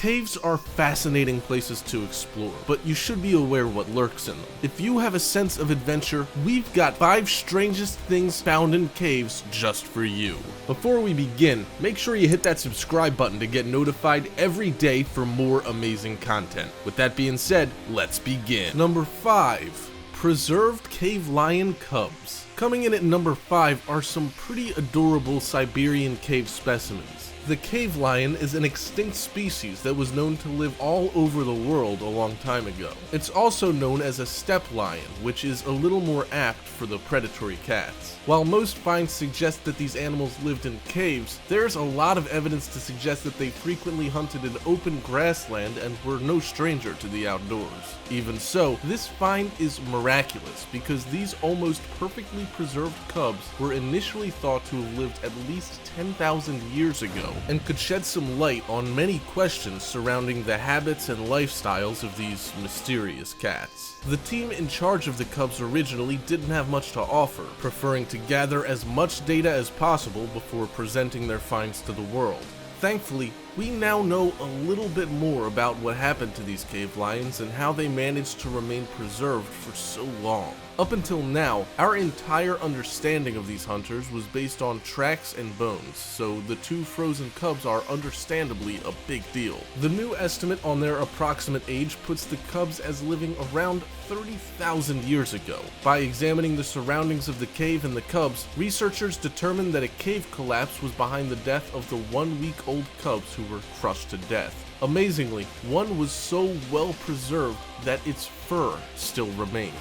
Caves are fascinating places to explore, but you should be aware what lurks in them. If you have a sense of adventure, we've got 5 strangest things found in caves just for you. Before we begin, make sure you hit that subscribe button to get notified every day for more amazing content. With that being said, let's begin. Number 5. Preserved cave lion cubs. Coming in at number 5 are some pretty adorable Siberian cave specimens. The cave lion is an extinct species that was known to live all over the world a long time ago. It's also known as a steppe lion, which is a little more apt for the predatory cats. While most finds suggest that these animals lived in caves, there's a lot of evidence to suggest that they frequently hunted in open grassland and were no stranger to the outdoors. Even so, this find is miraculous because these almost perfectly preserved cubs were initially thought to have lived at least 10,000 years ago and could shed some light on many questions surrounding the habits and lifestyles of these mysterious cats. The team in charge of the cubs originally didn't have much to offer, preferring to gather as much data as possible before presenting their finds to the world. Thankfully, we now know a little bit more about what happened to these cave lions and how they managed to remain preserved for so long. Up until now, our entire understanding of these hunters was based on tracks and bones, so the 2 frozen cubs are understandably a big deal. The new estimate on their approximate age puts the cubs as living around 30,000 years ago. By examining the surroundings of the cave and the cubs, researchers determined that a cave collapse was behind the death of the 1-week-old cubs who were crushed to death. Amazingly, one was so well preserved that its fur still remained.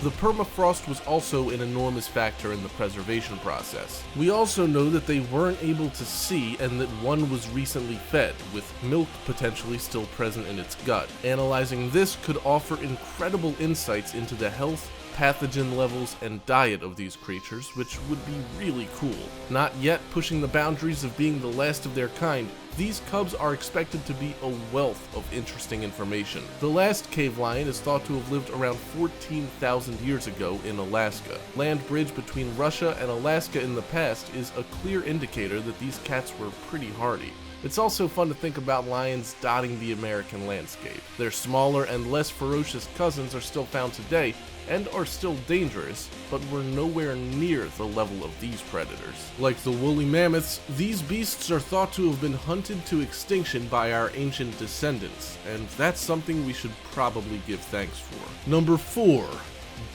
The permafrost was also an enormous factor in the preservation process. We also know that they weren't able to see and that one was recently fed, with milk potentially still present in its gut. Analyzing this could offer incredible insights into the health, pathogen levels, and diet of these creatures, which would be really cool. Not yet pushing the boundaries of being the last of their kind, these cubs are expected to be a wealth of interesting information. The last cave lion is thought to have lived around 14,000 years ago in Alaska. Land bridge between Russia and Alaska in the past is a clear indicator that these cats were pretty hardy. It's also fun to think about lions dotting the American landscape. Their smaller and less ferocious cousins are still found today, and are still dangerous, but we're nowhere near the level of these predators. Like the woolly mammoths, these beasts are thought to have been hunted to extinction by our ancient descendants, and that's something we should probably give thanks for. Number 4.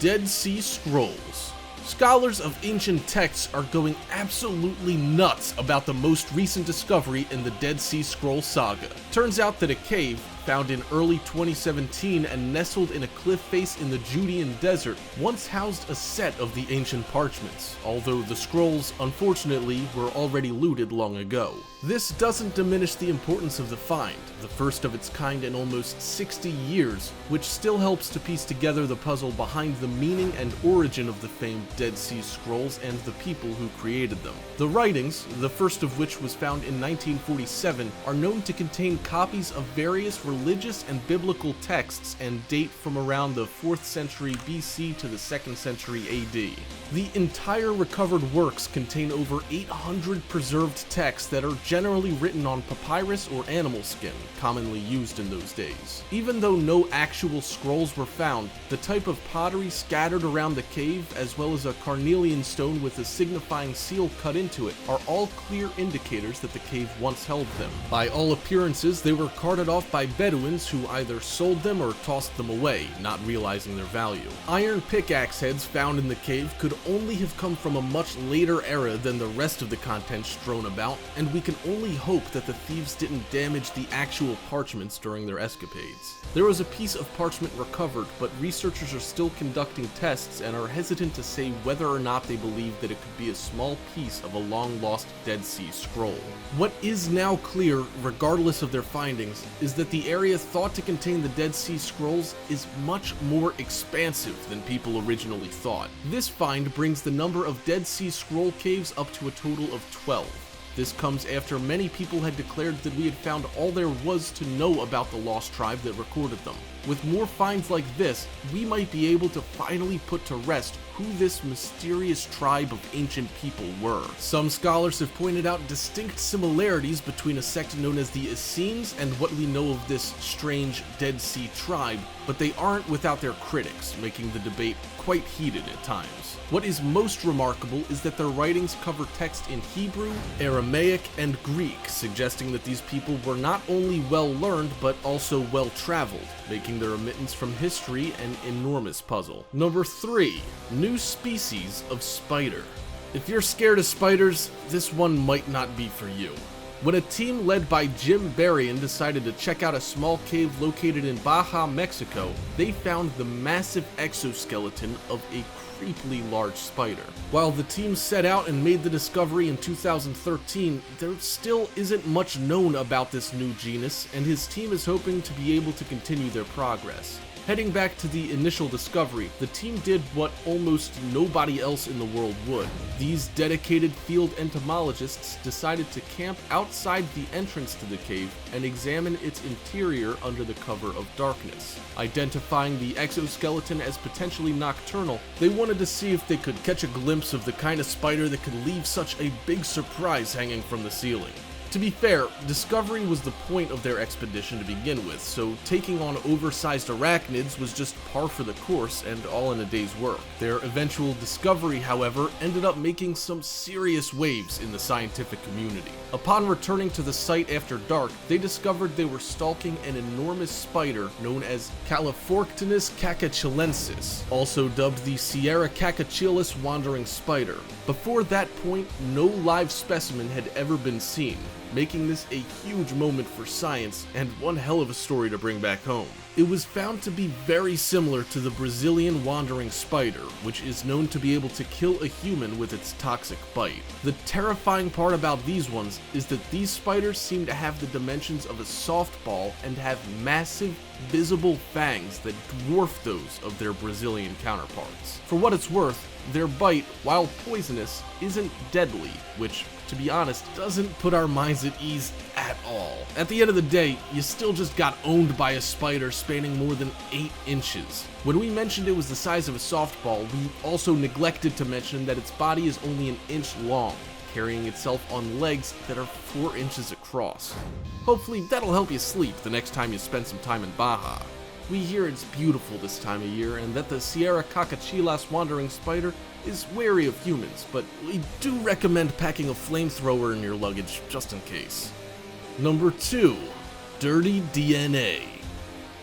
Dead Sea Scrolls. Scholars of ancient texts are going absolutely nuts about the most recent discovery in the Dead Sea Scrolls saga. Turns out that a cave, found in early 2017 and nestled in a cliff face in the Judean desert, once housed a set of the ancient parchments, although the scrolls, unfortunately, were already looted long ago. This doesn't diminish the importance of the find, the first of its kind in almost 60 years, which still helps to piece together the puzzle behind the meaning and origin of the famed Dead Sea Scrolls and the people who created them. The writings, the first of which was found in 1947, are known to contain copies of various religious and biblical texts and date from around the 4th century BC to the 2nd century AD. The entire recovered works contain over 800 preserved texts that are generally written on papyrus or animal skin, commonly used in those days. Even though no actual scrolls were found, the type of pottery scattered around the cave, as well as a carnelian stone with a signifying seal cut into it, are all clear indicators that the cave once held them. By all appearances, they were carted off by Bedouins who either sold them or tossed them away, not realizing their value. Iron pickaxe heads found in the cave could only have come from a much later era than the rest of the contents strewn about, and we can only hope that the thieves didn't damage the actual parchments during their escapades. There was a piece of parchment recovered, but researchers are still conducting tests and are hesitant to say whether or not they believe that it could be a small piece of a long-lost Dead Sea Scroll. What is now clear, regardless of their findings, is that the area thought to contain the Dead Sea Scrolls is much more expansive than people originally thought. This find brings the number of Dead Sea Scroll caves up to a total of 12. This comes after many people had declared that we had found all there was to know about the lost tribe that recorded them. With more finds like this, we might be able to finally put to rest who this mysterious tribe of ancient people were. Some scholars have pointed out distinct similarities between a sect known as the Essenes and what we know of this strange Dead Sea tribe, but they aren't without their critics, making the debate quite heated at times. What is most remarkable is that their writings cover text in Hebrew, Aramaic, and Greek, suggesting that these people were not only well-learned, but also well-traveled, making their remittance from history an enormous puzzle. Number 3. New species of spider. If you're scared of spiders, this one might not be for you. When a team led by Jim Berrien decided to check out a small cave located in Baja, Mexico, they found the massive exoskeleton of a creepily large spider. While the team set out and made the discovery in 2013, there still isn't much known about this new genus, and his team is hoping to be able to continue their progress. Heading back to the initial discovery, the team did what almost nobody else in the world would. These dedicated field entomologists decided to camp outside the entrance to the cave and examine its interior under the cover of darkness. Identifying the exoskeleton as potentially nocturnal, they wanted to see if they could catch a glimpse of the kind of spider that could leave such a big surprise hanging from the ceiling. To be fair, discovery was the point of their expedition to begin with, so taking on oversized arachnids was just par for the course and all in a day's work. Their eventual discovery, however, ended up making some serious waves in the scientific community. Upon returning to the site after dark, they discovered they were stalking an enormous spider known as Califorctinus cacachilensis, also dubbed the Sierra cacachilis wandering spider. Before that point, no live specimen had ever been seen, making this a huge moment for science and one hell of a story to bring back home. It was found to be very similar to the Brazilian wandering spider, which is known to be able to kill a human with its toxic bite. The terrifying part about these ones is that these spiders seem to have the dimensions of a softball and have massive, visible fangs that dwarf those of their Brazilian counterparts. For what it's worth, their bite, while poisonous, isn't deadly, which, to be honest, doesn't put our minds at ease at all. At the end of the day, you still just got owned by a spider spanning more than 8 inches. When we mentioned it was the size of a softball, we also neglected to mention that its body is only an inch long, carrying itself on legs that are 4 inches across. Hopefully that'll help you sleep the next time you spend some time in Baja. We hear it's beautiful this time of year and that the Sierra cacachilas wandering spider is wary of humans, but we do recommend packing a flamethrower in your luggage just in case. Number 2. Dirty DNA.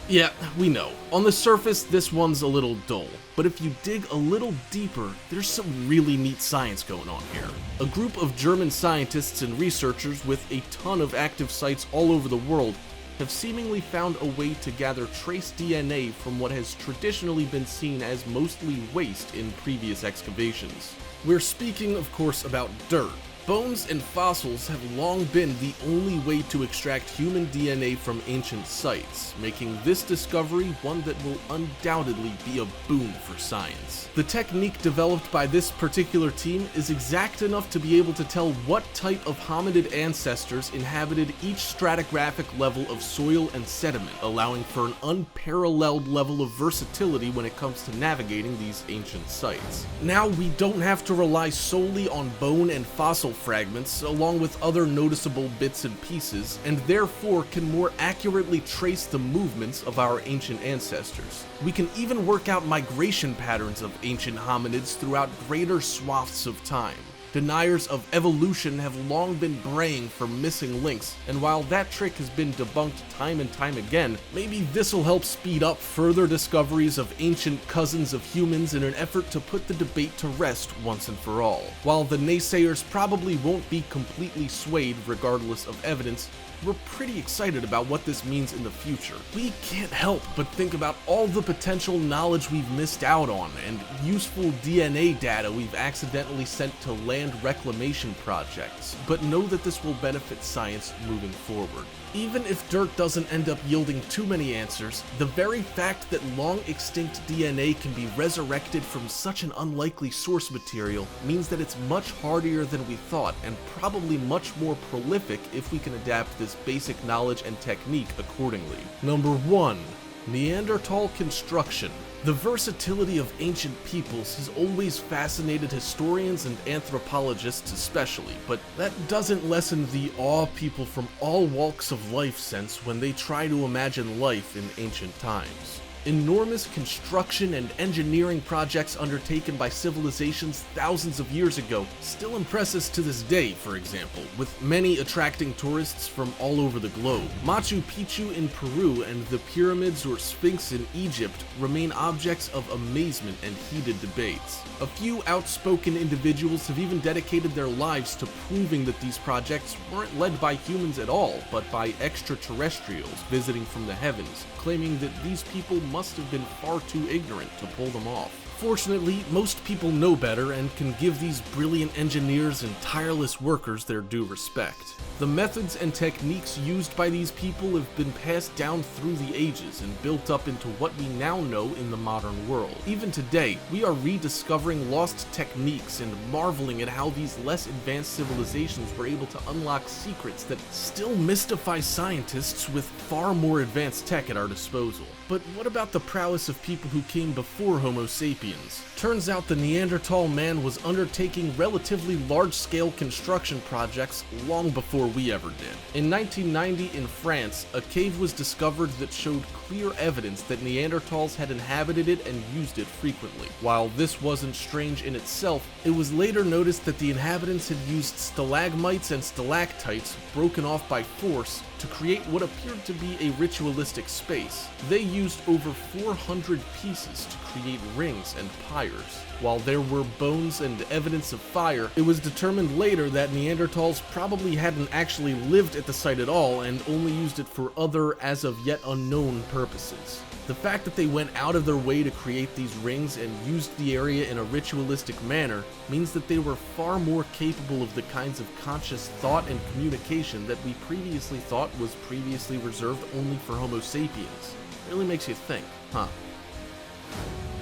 Yeah, we know. On the surface, this one's a little dull, but if you dig a little deeper, there's some really neat science going on here. A group of German scientists and researchers with a ton of active sites all over the world have seemingly found a way to gather trace DNA from what has traditionally been seen as mostly waste in previous excavations. We're speaking, of course, about dirt. Bones and fossils have long been the only way to extract human DNA from ancient sites, making this discovery one that will undoubtedly be a boon for science. The technique developed by this particular team is exact enough to be able to tell what type of hominid ancestors inhabited each stratigraphic level of soil and sediment, allowing for an unparalleled level of versatility when it comes to navigating these ancient sites. Now we don't have to rely solely on bone and fossil fragments along with other noticeable bits and pieces, and therefore can more accurately trace the movements of our ancient ancestors. We can even work out migration patterns of ancient hominids throughout greater swaths of time. Deniers of evolution have long been braying for missing links, and while that trick has been debunked time and time again, maybe this'll help speed up further discoveries of ancient cousins of humans in an effort to put the debate to rest once and for all. While the naysayers probably won't be completely swayed regardless of evidence, we're pretty excited about what this means in the future. We can't help but think about all the potential knowledge we've missed out on and useful DNA data we've accidentally sent to land reclamation projects, but know that this will benefit science moving forward. Even if dirt doesn't end up yielding too many answers, the very fact that long-extinct DNA can be resurrected from such an unlikely source material means that it's much hardier than we thought, and probably much more prolific if we can adapt this basic knowledge and technique accordingly. Number 1. Neanderthal construction. The versatility of ancient peoples has always fascinated historians and anthropologists especially, but that doesn't lessen the awe people from all walks of life sense when they try to imagine life in ancient times. Enormous construction and engineering projects undertaken by civilizations thousands of years ago still impress us to this day, for example, with many attracting tourists from all over the globe. Machu Picchu in Peru and the pyramids or Sphinx in Egypt remain objects of amazement and heated debates. A few outspoken individuals have even dedicated their lives to proving that these projects weren't led by humans at all, but by extraterrestrials visiting from the heavens, claiming that these people must have been far too ignorant to pull them off. Fortunately, most people know better and can give these brilliant engineers and tireless workers their due respect. The methods and techniques used by these people have been passed down through the ages and built up into what we now know in the modern world. Even today, we are rediscovering lost techniques and marveling at how these less advanced civilizations were able to unlock secrets that still mystify scientists with far more advanced tech at our disposal. But what about the prowess of people who came before Homo sapiens? Turns out the Neanderthal man was undertaking relatively large-scale construction projects long before we ever did. In 1990 in France, a cave was discovered that showed clear evidence that Neanderthals had inhabited it and used it frequently. While this wasn't strange in itself, it was later noticed that the inhabitants had used stalagmites and stalactites broken off by force to create what appeared to be a ritualistic space. They used over 400 pieces to create rings and pyres. While there were bones and evidence of fire, it was determined later that Neanderthals probably hadn't actually lived at the site at all and only used it for other, as of yet unknown, purposes. The fact that they went out of their way to create these rings and used the area in a ritualistic manner means that they were far more capable of the kinds of conscious thought and communication that we previously thought was previously reserved only for Homo sapiens. Really makes you think, huh?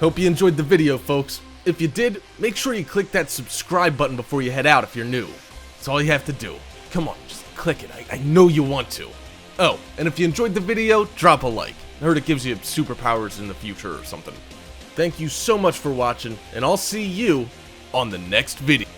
Hope you enjoyed the video, folks. If you did, make sure you click that subscribe button before you head out if you're new. That's all you have to do. Come on, just click it. I know you want to. Oh, and if you enjoyed the video, drop a like. I heard it gives you superpowers in the future or something. Thank you so much for watching, and I'll see you on the next video.